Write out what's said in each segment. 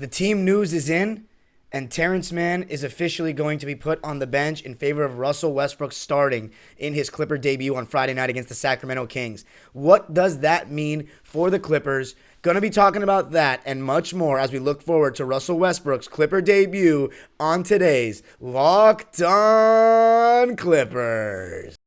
The team news is in, and Terance Mann is officially going to be put on the bench in favor of Russell Westbrook starting in his Clipper debut on Friday night against the Sacramento Kings. What does that mean for the Clippers? Going to be talking about that and much more as we look forward to Russell Westbrook's Clipper debut on today's Locked On Clippers.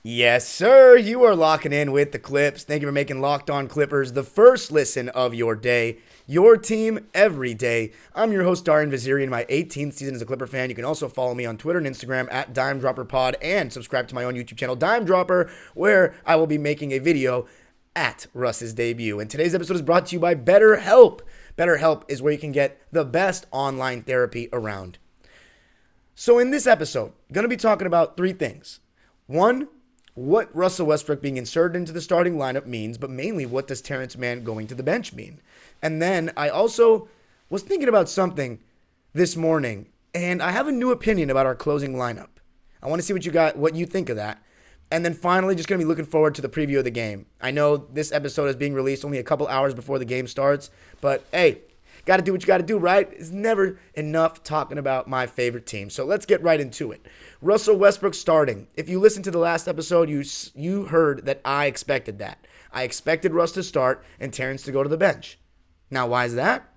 Yes, sir. You are locking in with the Clips. Thank you for making Locked On Clippers the first listen of your day. Your team every day. I'm your host, Darian Vaziri, in my 18th season as a Clipper fan. You can also follow me on Twitter and Instagram at DimeDropperPod and subscribe to my own YouTube channel, Dime Dropper, where I will be making a video at Russ's debut. And today's episode is brought to you by BetterHelp. BetterHelp is where you can get the best online therapy around. So in this episode, going to be talking about three things. One, what Russell Westbrook being inserted into the starting lineup means, but mainly what does Terance Mann going to the bench mean? And then I also was thinking about something this morning, and I have a new opinion about our closing lineup. I want to see what you think of that. And then finally, just going to be looking forward to the preview of the game. I know this episode is being released only a couple hours before the game starts, but hey, got to do what you got to do, right? It's never enough talking about my favorite team. So let's get right into it. Russell Westbrook starting. If you listened to the last episode, you heard that I expected that. I expected Russ to start and Terance to go to the bench. Now, why is that?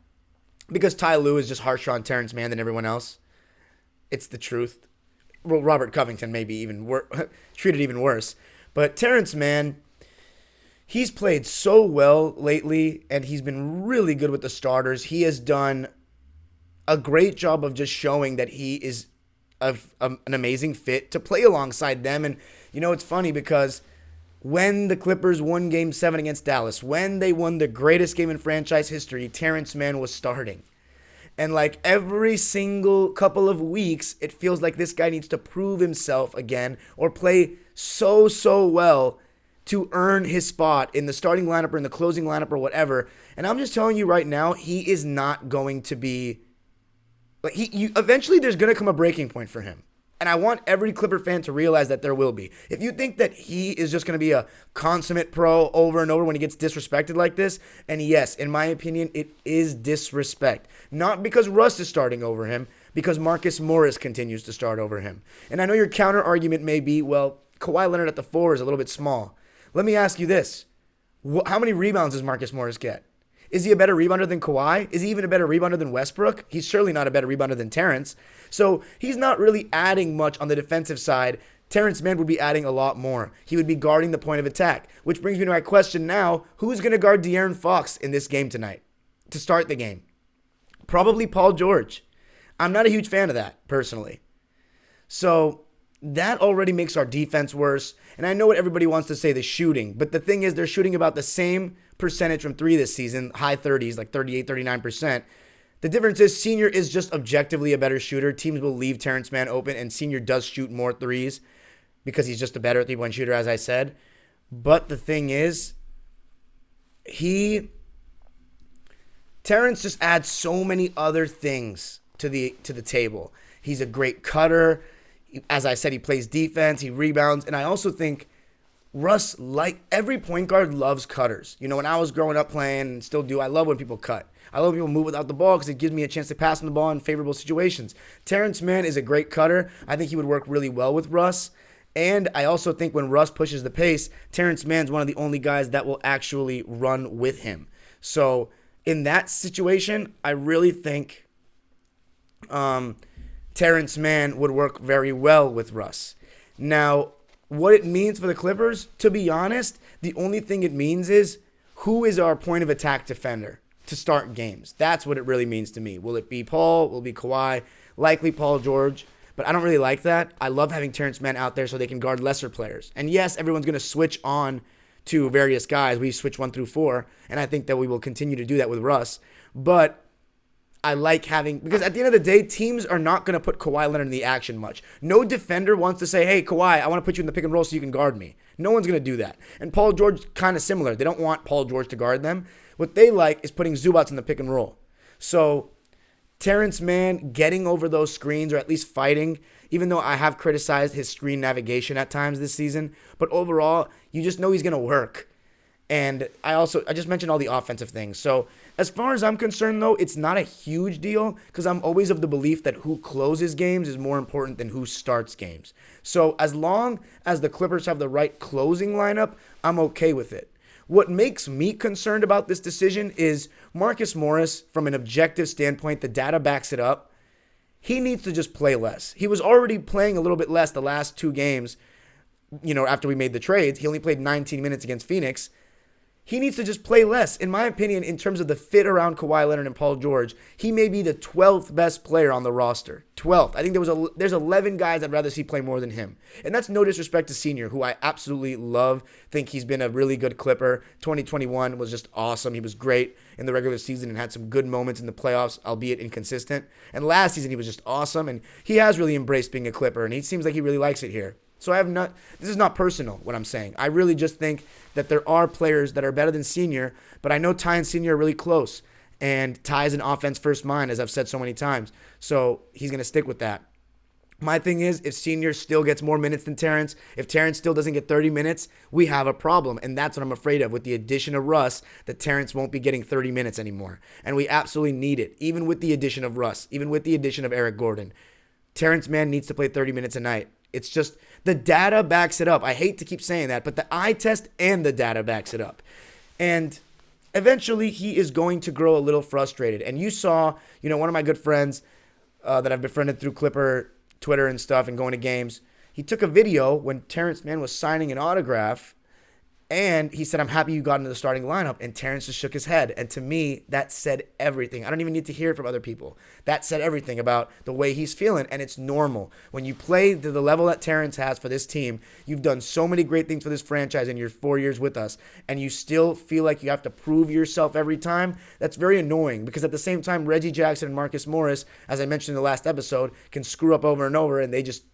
Because Ty Lue is just harsher on Terance Mann than everyone else. It's the truth. Well, Robert Covington may be even treated even worse. But Terance Mann, he's played so well lately, and he's been really good with the starters. He has done a great job of just showing that he is an amazing fit to play alongside them. And, you know, it's funny because when the Clippers won Game 7 against Dallas, when they won the greatest game in franchise history, Terance Mann was starting. And like every single couple of weeks, it feels like this guy needs to prove himself again or play so well to earn his spot in the starting lineup or in the closing lineup or whatever. And I'm just telling you right now, he is not going to be like eventually there's going to come a breaking point for him. And I want every Clipper fan to realize that there will be. If you think that he is just going to be a consummate pro over and over when he gets disrespected like this, and yes, in my opinion, it is disrespect. Not because Russ is starting over him, because Marcus Morris continues to start over him. And I know your counter argument may be, well, Kawhi Leonard at the 4 is a little bit small. Let me ask you this. How many rebounds does Marcus Morris get? Is he a better rebounder than Kawhi? Is he even a better rebounder than Westbrook? He's surely not a better rebounder than Terance. So he's not really adding much on the defensive side. Terance Mann would be adding a lot more. He would be guarding the point of attack, which brings me to my question now. Who's going to guard De'Aaron Fox in this game tonight to start the game? Probably Paul George. I'm not a huge fan of that, personally. So that already makes our defense worse. And I know what everybody wants to say, the shooting. But the thing is, they're shooting about the same percentage from 3 this season, high 30s, like 38, 39%. The difference is Senior is just objectively a better shooter. Teams will leave Terance Mann open, and Senior does shoot more threes because he's just a better three-point shooter, as I said. But the thing is, Terance just adds so many other things to the table. He's a great cutter. As I said, he plays defense, he rebounds, and I also think Russ, like every point guard, loves cutters. You know, when I was growing up playing and still do, I love when people cut. I love when people move without the ball because it gives me a chance to pass on the ball in favorable situations. Terance Mann is a great cutter. I think he would work really well with Russ. And I also think when Russ pushes the pace, Terance Mann's one of the only guys that will actually run with him. So in that situation, I really think Terance Mann would work very well with Russ. Now, what it means for the Clippers, to be honest, the only thing it means is who is our point of attack defender to start games. That's what it really means to me. Will it be Paul? Will it be Kawhi? Likely Paul George. But I don't really like that. I love having Terance Mann out there so they can guard lesser players. And yes, everyone's going to switch on to various guys. We switch 1 through 4, and I think that we will continue to do that with Russ. But I like having, because at the end of the day, teams are not going to put Kawhi Leonard in the action much. No defender wants to say, hey, Kawhi, I want to put you in the pick and roll so you can guard me. No one's going to do that. And Paul George, kind of similar. They don't want Paul George to guard them. What they like is putting Zubac in the pick and roll. So Terance Mann getting over those screens, or at least fighting, even though I have criticized his screen navigation at times this season. But overall, you just know he's going to work. And I just mentioned all the offensive things. So as far as I'm concerned, though, it's not a huge deal because I'm always of the belief that who closes games is more important than who starts games. So as long as the Clippers have the right closing lineup, I'm okay with it. What makes me concerned about this decision is Marcus Morris, from an objective standpoint, the data backs it up. He needs to just play less. He was already playing a little bit less the last 2 games, after we made the trades. He only played 19 minutes against Phoenix. He needs to just play less. In my opinion, in terms of the fit around Kawhi Leonard and Paul George, he may be the 12th best player on the roster. 12th. I think there's 11 guys I'd rather see play more than him. And that's no disrespect to Senior, who I absolutely love. Think he's been a really good Clipper. 2021 was just awesome. He was great in the regular season and had some good moments in the playoffs, albeit inconsistent. And last season, he was just awesome. And he has really embraced being a Clipper, and he seems like he really likes it here. So this is not personal, what I'm saying. I really just think that there are players that are better than Senior, but I know Ty and Senior are really close. And Ty's an offense-first mind, as I've said so many times. So he's going to stick with that. My thing is, if Senior still gets more minutes than Terance, if Terance still doesn't get 30 minutes, we have a problem. And that's what I'm afraid of with the addition of Russ, that Terance won't be getting 30 minutes anymore. And we absolutely need it, even with the addition of Russ, even with the addition of Eric Gordon. Terance Mann needs to play 30 minutes a night. It's just the data backs it up. I hate to keep saying that, but the eye test and the data backs it up. And eventually he is going to grow a little frustrated. And you saw, one of my good friends that I've befriended through Clipper Twitter and stuff and going to games, he took a video when Terance Mann was signing an autograph, and he said, I'm happy you got into the starting lineup. And Terance just shook his head. And to me, that said everything. I don't even need to hear it from other people. That said everything about the way he's feeling. And it's normal. When you play to the level that Terance has for this team, you've done so many great things for this franchise in your 4 years with us, and you still feel like you have to prove yourself every time. That's very annoying, because at the same time, Reggie Jackson and Marcus Morris, as I mentioned in the last episode, can screw up over and over, and they just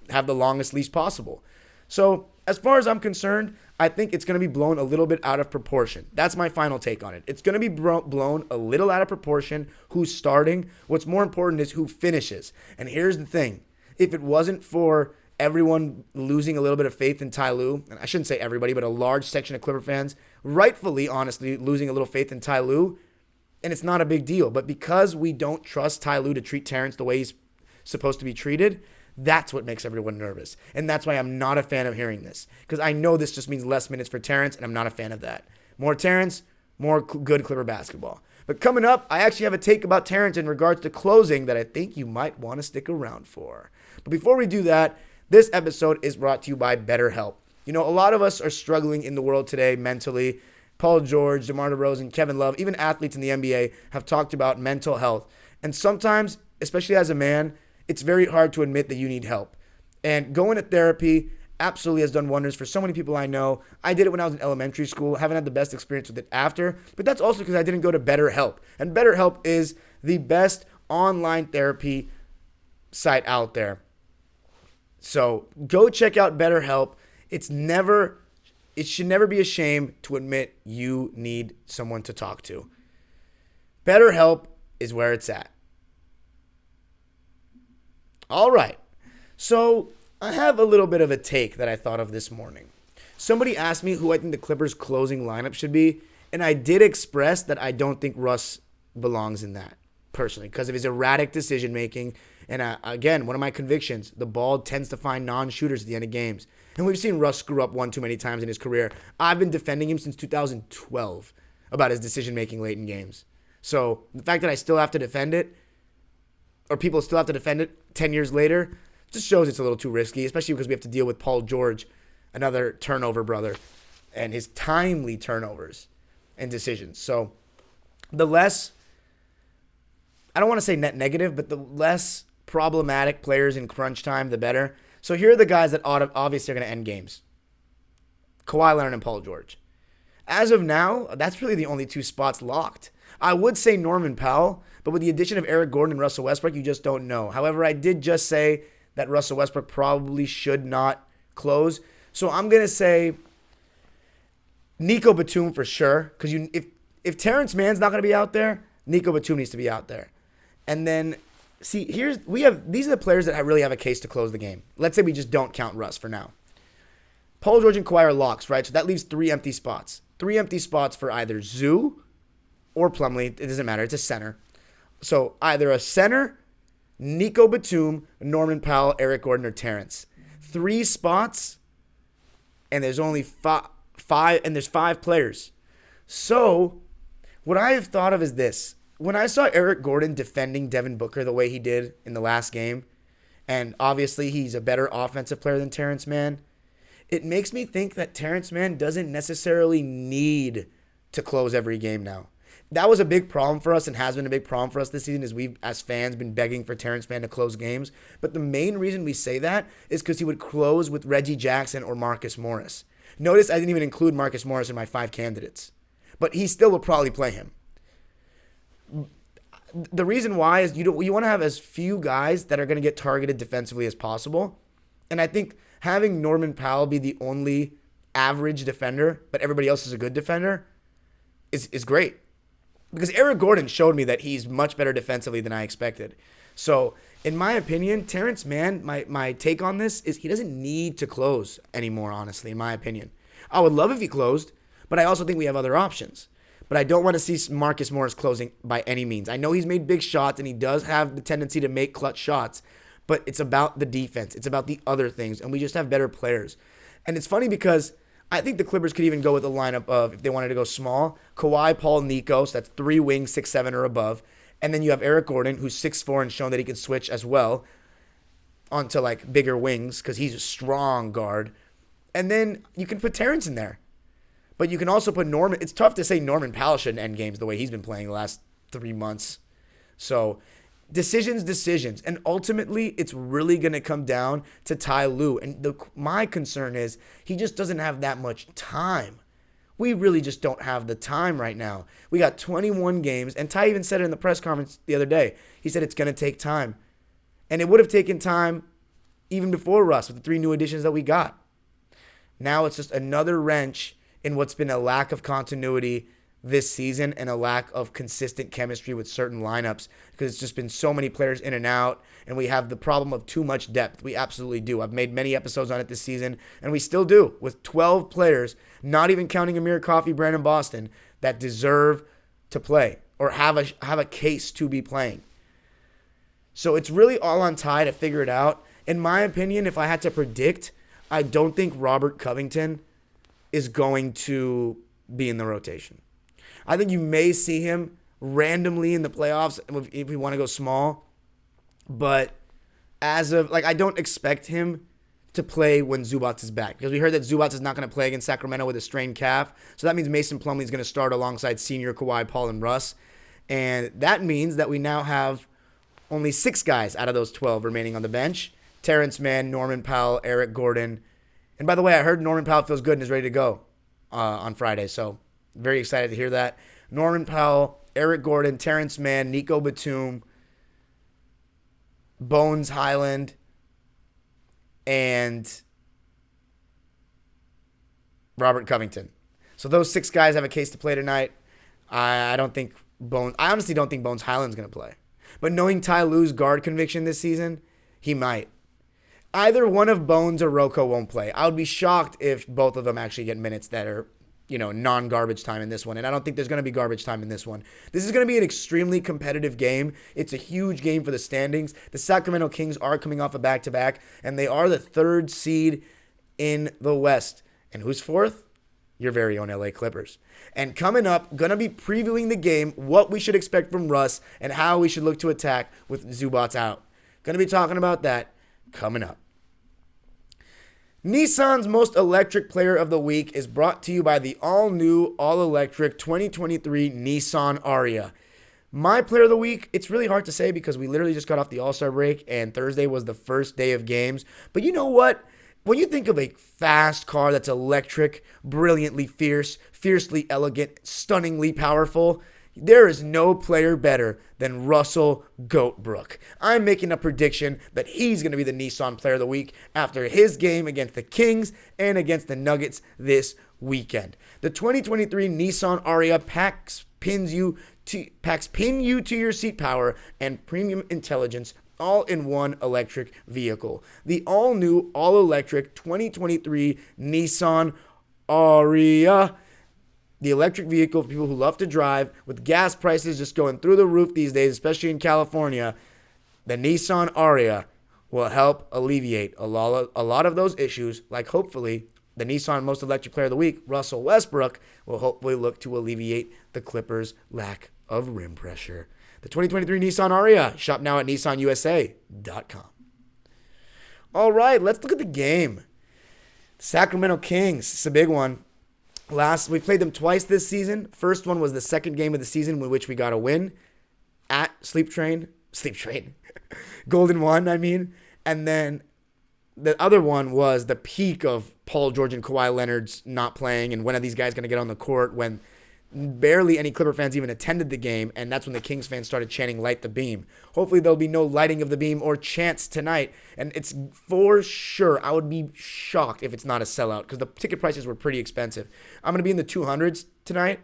have the longest leash possible. So as far as I'm concerned, I think it's going to be blown a little bit out of proportion. That's my final take on it. It's going to be blown a little out of proportion who's starting. What's more important is who finishes. And here's the thing. If it wasn't for everyone losing a little bit of faith in Ty Lue, and I shouldn't say everybody, but a large section of Clipper fans, rightfully, honestly, losing a little faith in Ty Lue, and it's not a big deal. But because we don't trust Ty Lue to treat Terance the way he's supposed to be treated, that's what makes everyone nervous. And that's why I'm not a fan of hearing this. Because I know this just means less minutes for Terance, and I'm not a fan of that. More Terance, more good Clipper basketball. But coming up, I actually have a take about Terance in regards to closing that I think you might want to stick around for. But before we do that, this episode is brought to you by BetterHelp. A lot of us are struggling in the world today mentally. Paul George, DeMar DeRozan, Kevin Love, even athletes in the NBA have talked about mental health. And sometimes, especially as a man, it's very hard to admit that you need help. And going to therapy absolutely has done wonders for so many people I know. I did it when I was in elementary school. Haven't had the best experience with it after. But that's also because I didn't go to BetterHelp. And BetterHelp is the best online therapy site out there. So go check out BetterHelp. It should never be a shame to admit you need someone to talk to. BetterHelp is where it's at. All right, so I have a little bit of a take that I thought of this morning. Somebody asked me who I think the Clippers' closing lineup should be, and I did express that I don't think Russ belongs in that, personally, because of his erratic decision-making. And again, one of my convictions, the ball tends to find non-shooters at the end of games. And we've seen Russ screw up one too many times in his career. I've been defending him since 2012 about his decision-making late in games. So the fact that I still have to defend it, or people still have to defend it 10 years later, just shows it's a little too risky, especially because we have to deal with Paul George, another turnover brother, and his timely turnovers and decisions. So the less, I don't want to say net negative, but the less problematic players in crunch time, the better. So here are the guys that obviously are going to end games. Kawhi Leonard and Paul George. As of now, that's really the only two spots locked. I would say Norman Powell, But with the addition of Eric Gordon and Russell Westbrook, you just don't know. However, I did just say that Russell Westbrook probably should not close. So I'm going to say Nico Batum for sure. Because if Terance Mann's not going to be out there, Nico Batum needs to be out there. And then, see, these are the players that really have a case to close the game. Let's say we just don't count Russ for now. Paul George and Kawhi are locks, right? So that leaves 3 empty spots. 3 empty spots for either Zoo or Plumlee. It doesn't matter. It's a center. So either a center, Nico Batum, Norman Powell, Eric Gordon, or Terance. 3 spots, and there's only 5, and there's 5 players. So what I have thought of is this. When I saw Eric Gordon defending Devin Booker the way he did in the last game, and obviously he's a better offensive player than Terance Mann, it makes me think that Terance Mann doesn't necessarily need to close every game now. That was a big problem for us and has been a big problem for us this season, is we've, as fans, been begging for Terance Mann to close games. But the main reason we say that is because he would close with Reggie Jackson or Marcus Morris. Notice I didn't even include Marcus Morris in my 5 candidates. But he still will probably play him. The reason why is you want to have as few guys that are going to get targeted defensively as possible. And I think having Norman Powell be the only average defender, but everybody else is a good defender, is great. Because Eric Gordon showed me that he's much better defensively than I expected. So, in my opinion, Terance Mann, my take on this is he doesn't need to close anymore, honestly, in my opinion. I would love if he closed, but I also think we have other options. But I don't want to see Marcus Morris closing by any means. I know he's made big shots, and he does have the tendency to make clutch shots, but it's about the defense. It's about the other things, and we just have better players. And it's funny because I think the Clippers could even go with a lineup of, if they wanted to go small, Kawhi, Paul, Nico, so that's 3 wings, 6'7" or above. And then you have Eric Gordon, who's 6'4" and shown that he can switch as well onto like bigger wings because he's a strong guard. And then you can put Terance in there. But you can also put Norman. It's tough to say Norman Powell shouldn't end games the way he's been playing the last 3 months. So decisions. And ultimately, it's really going to come down to Ty Lue. And my concern is he just doesn't have that much time. We really just don't have the time right now. We got 21 games. And Ty even said it in the press conference the other day. He said it's going to take time. And it would have taken time even before Russ with the 3 new additions that we got. Now it's just another wrench in what's been a lack of continuity this season and a lack of consistent chemistry with certain lineups because it's just been so many players in and out, and we have the problem of too much depth. We absolutely do. I've made many episodes on it this season, and we still do, with 12 players, not even counting Amir Coffey, Brandon Boston, that deserve to play or have a case to be playing. So it's really all on Ty to figure it out. In my opinion, if I had to predict, I don't think Robert Covington is going to be in the rotation. I think you may see him randomly in the playoffs if we want to go small. But as of, I don't expect him to play when Zubac is back. Because we heard that Zubac is not going to play against Sacramento with a strained calf. So that means Mason Plumlee is going to start alongside senior Kawhi, Paul, and Russ. And that means that we now have only 6 guys out of those 12 remaining on the bench. Terance Mann, Norman Powell, Eric Gordon. And by the way, I heard Norman Powell feels good and is ready to go on Friday. So very excited to hear that. Norman Powell, Eric Gordon, Terance Mann, Nico Batum, Bones Highland, and Robert Covington. So those 6 guys have a case to play tonight. I honestly don't think Bones Highland's going to play. But knowing Ty Lue's guard conviction this season, he might. Either one of Bones or Rocco won't play. I would be shocked if both of them actually get minutes that are, non-garbage time in this one. And I don't think there's going to be garbage time in this one. This is going to be an extremely competitive game. It's a huge game for the standings. The Sacramento Kings are coming off a back-to-back, and they are the 3rd seed in the West. And who's 4th? Your very own LA Clippers. And coming up, going to be previewing the game, what we should expect from Russ, and how we should look to attack with Zubac out. Going to be talking about that coming up. Nissan's most electric player of the week is brought to you by the all-new, all-electric 2023 Nissan Aria. My player of the week, it's really hard to say because we literally just got off the All-Star break and Thursday was the first day of games. But you know what? When you think of a fast car that's electric, brilliantly fierce, fiercely elegant, stunningly powerful, There is no player better than Russell Goatbrook. I'm making a prediction that he's going to be the Nissan Player of the Week after his game against the Kings and against the Nuggets this weekend. The 2023 Nissan Aria packs pin you to your seat power and premium intelligence all in one electric vehicle. The all-new, all-electric 2023 Nissan Aria. The electric vehicle for people who love to drive, with gas prices just going through the roof these days, especially in California. The Nissan Aria will help alleviate a lot of those issues, like hopefully the Nissan Most Electric Player of the Week, Russell Westbrook, will hopefully look to alleviate the Clippers' lack of rim pressure. The 2023 Nissan Aria. Shop now at nissanusa.com. All right, let's look at the game. Sacramento Kings. It's a big one. We played them twice this season. First one was the second game of the season in which we got a win at Sleep Train, Golden One, I mean. And then the other one was the peak of Paul George and Kawhi Leonard's not playing, and when are these guys going to get on the court, when barely any Clipper fans even attended the game, and that's when the Kings fans started chanting, "Light the beam." Hopefully there'll be no lighting of the beam or chants tonight, and it's for sure. I would be shocked if it's not a sellout, because the ticket prices were pretty expensive. I'm going to be in the 200s tonight,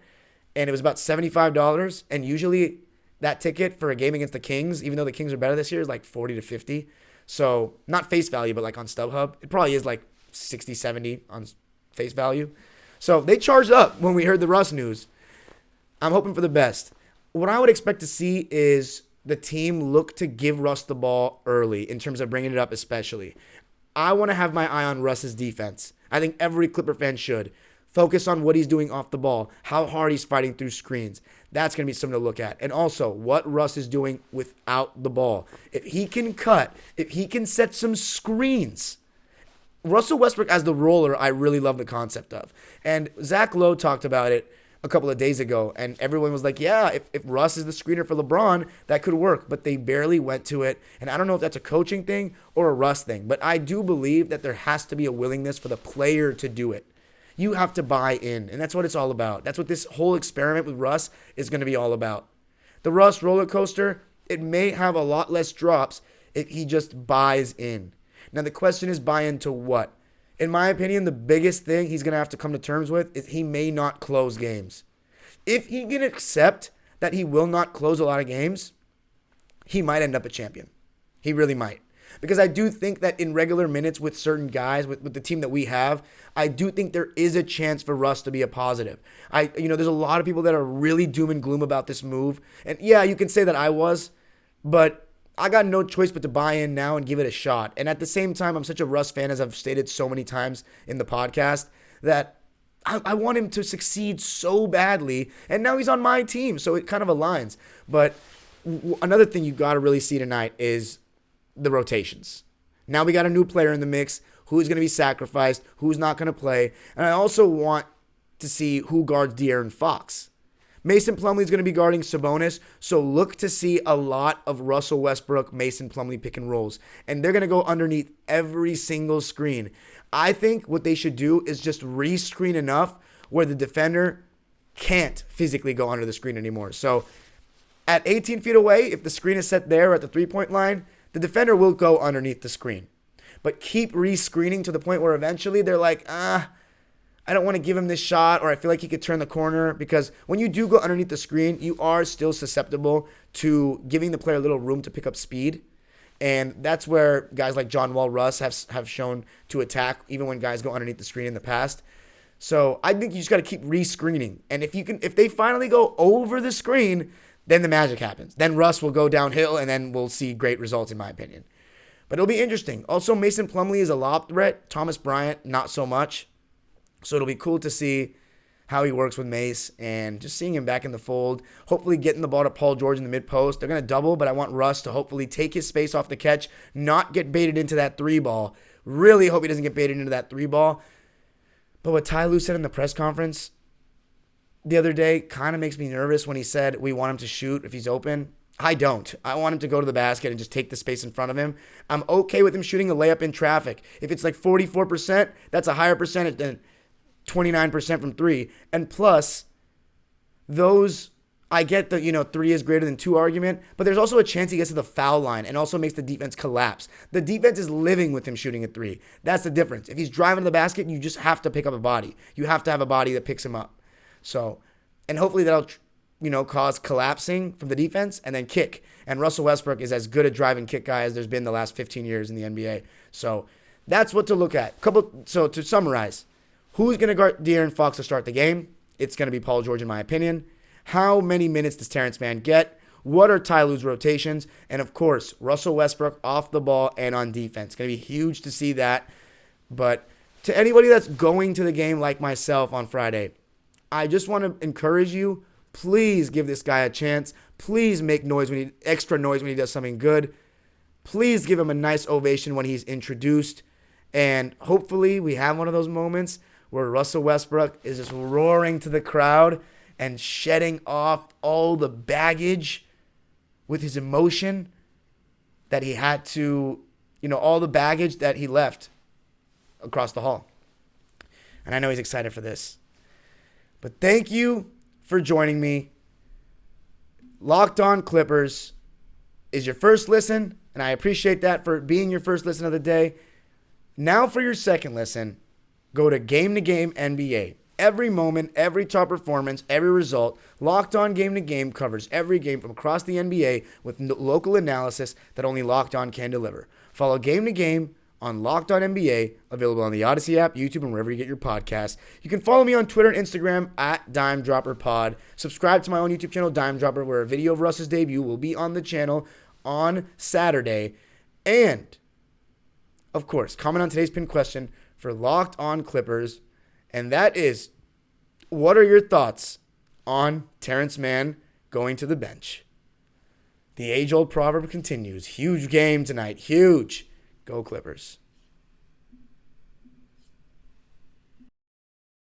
and it was about $75, and usually that ticket for a game against the Kings, even though the Kings are better this year, is like 40 to 50. So not face value, but like on StubHub, it probably is like 60, 70 on face value. So they charged up when we heard the Russ news. I'm hoping for the best. What I would expect to see is the team look to give Russ the ball early in terms of bringing it up especially. I want to have my eye on Russ's defense. I think every Clipper fan should. Focus on what he's doing off the ball, how hard he's fighting through screens. That's going to be something to look at. And also, what Russ is doing without the ball. If he can cut, if he can set some screens. Russell Westbrook as the roller, I really love the concept of. And Zach Lowe talked about it a couple of days ago, and everyone was like, yeah, if Russ is the screener for LeBron, that could work, but they barely went to it, and I don't know if that's a coaching thing or a Russ thing, but I do believe that there has to be a willingness for the player to do it. You have to buy in, and that's what it's all about. That's what this whole experiment with Russ is going to be all about. The Russ roller coaster, it may have a lot less drops if he just buys in. Now, the question is buy into what? In my opinion, the biggest thing he's going to have to come to terms with is he may not close games. If he can accept that he will not close a lot of games, he might end up a champion. He really might. Because I do think that in regular minutes with certain guys, with the team that we have, I do think there is a chance for Russ to be a positive. There's a lot of people that are really doom and gloom about this move. And yeah, you can say that I was, but I got no choice but to buy in now and give it a shot. And at the same time, I'm such a Russ fan, as I've stated so many times in the podcast, that I want him to succeed so badly. And now he's on my team, so it kind of aligns. But another thing you got to really see tonight is the rotations. Now we got a new player in the mix. Who's going to be sacrificed? Who's not going to play? And I also want to see who guards De'Aaron Fox. Mason Plumlee is going to be guarding Sabonis, so look to see a lot of Russell Westbrook, Mason Plumlee pick and rolls. And they're going to go underneath every single screen. I think what they should do is just re-screen enough where the defender can't physically go under the screen anymore. So at 18 feet away, if the screen is set there at the three-point line, the defender will go underneath the screen. But keep re-screening to the point where eventually they're like, I don't want to give him this shot, or I feel like he could turn the corner, because when you do go underneath the screen, you are still susceptible to giving the player a little room to pick up speed. And that's where guys like John Wall, Russ have shown to attack, even when guys go underneath the screen in the past. So I think you just got to keep re-screening. And if they finally go over the screen, then the magic happens. Then Russ will go downhill, and then we'll see great results, in my opinion. But it'll be interesting. Also, Mason Plumlee is a lob threat. Thomas Bryant, not so much. So it'll be cool to see how he works with Mace and just seeing him back in the fold. Hopefully getting the ball to Paul George in the mid-post. They're going to double, but I want Russ to hopefully take his space off the catch, not get baited into that three ball. Really hope he doesn't get baited into that three ball. But what Ty Lue said in the press conference the other day kind of makes me nervous when he said we want him to shoot if he's open. I don't. I want him to go to the basket and just take the space in front of him. I'm okay with him shooting a layup in traffic. If it's like 44%, that's a higher percentage than 29% from three. And plus, those I get the, 3 is greater than 2 argument, but there's also a chance he gets to the foul line and also makes the defense collapse. The defense is living with him shooting a 3. That's the difference. If he's driving to the basket, you just have to pick up a body. You have to have a body that picks him up. So, and hopefully that'll, cause collapsing from the defense and then kick. And Russell Westbrook is as good a drive and kick guy as there's been the last 15 years in the NBA. So that's what to look at. So to summarize, who's going to guard De'Aaron Fox to start the game? It's going to be Paul George in my opinion. How many minutes does Terance Mann get? What are Ty Lue's rotations? And, of course, Russell Westbrook off the ball and on defense. It's going to be huge to see that. But to anybody that's going to the game like myself on Friday, I just want to encourage you, please give this guy a chance. Please make extra noise when he does something good. Please give him a nice ovation when he's introduced. And hopefully we have one of those moments where Russell Westbrook is just roaring to the crowd and shedding off all the baggage with his emotion that he had to, all the baggage that he left across the hall. And I know he's excited for this. But thank you for joining me. Locked On Clippers is your first listen, and I appreciate that for being your first listen of the day. Now for your second listen, go to Game to Game NBA. Every moment, every top performance, every result, Locked On Game to Game covers every game from across the NBA with local analysis that only Locked On can deliver. Follow Game to Game on Locked On NBA, available on the Odyssey app, YouTube, and wherever you get your podcasts. You can follow me on Twitter and Instagram at DimeDropperPod. Subscribe to my own YouTube channel, Dime Dropper, where a video of Russ's debut will be on the channel on Saturday. And, of course, comment on today's pinned question for Locked On Clippers. And that is, what are your thoughts on Terance Mann going to the bench? The age-old proverb continues. Huge game tonight. Huge. Go Clippers.